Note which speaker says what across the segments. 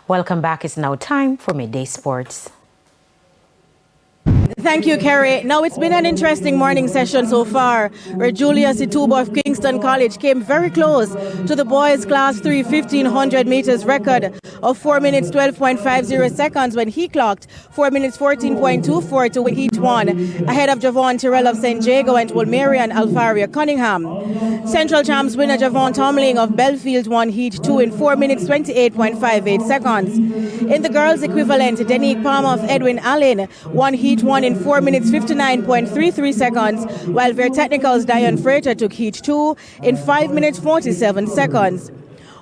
Speaker 1: Welcome back. It's now time for Midday Sports.
Speaker 2: Thank you, Kerry. Now, it's been an interesting morning session so far, where Julius Itubo of Kingston College came very close to the boys' Class 3 1,500 meters record of 4 minutes 12.50 seconds when he clocked 4 minutes 14.24 to win Heat 1, ahead of Javon Terrell of St. Jago and Wolmerian Alfaria Cunningham. Central Champs winner Javon Tomling of Belfield won Heat 2 in 4 minutes 28.58 seconds. In the girls' equivalent, Denique Palmer of Edwin Allen won Heat 1 in 4 minutes 59.33 seconds, while Ver Technical's Diane Freighter took Heat 2 in 5 minutes 47 seconds.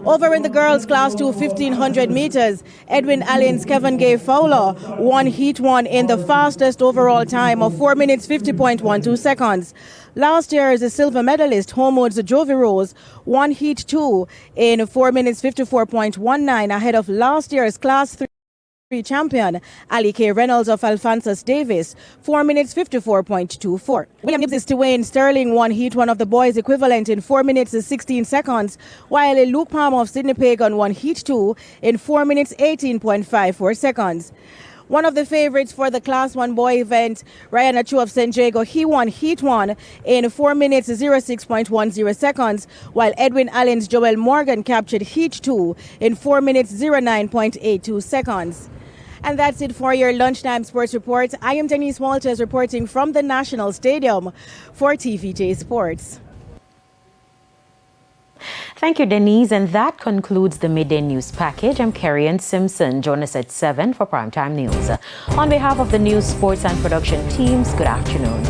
Speaker 2: Over in the girls' Class 2 1,500 meters, Edwin Allen's Kevin Gay Fowler won Heat 1 in the fastest overall time of 4 minutes 50.12 seconds. Last year's silver medalist Homewood's Jovi Rose won Heat 2 in 4 minutes 54.19, ahead of last year's Class 3 champion Ali K. Reynolds of Alphonsus Davis, 4 minutes 54.24. William Gibbs' Wayne Sterling won Heat 1 of the boys' equivalent in 4 minutes 16 seconds, while Luke Palmer of Sydney Pagan won Heat 2 in 4 minutes 18.54 seconds. One of the favorites for the Class 1 boy event, Ryan Achu of St. Jago, he won Heat 1 in 4 minutes 06.10 seconds, while Edwin Allen's Joel Morgan captured Heat 2 in 4 minutes 09.82 seconds. And that's it for your lunchtime sports report. I am Denise Walters reporting from the National Stadium for TVJ Sports.
Speaker 1: Thank you, Denise. And that concludes the Midday News package. I'm Carrie Ann Simpson. Join us at 7 for Primetime News. On behalf of the news, sports and production teams, good afternoon.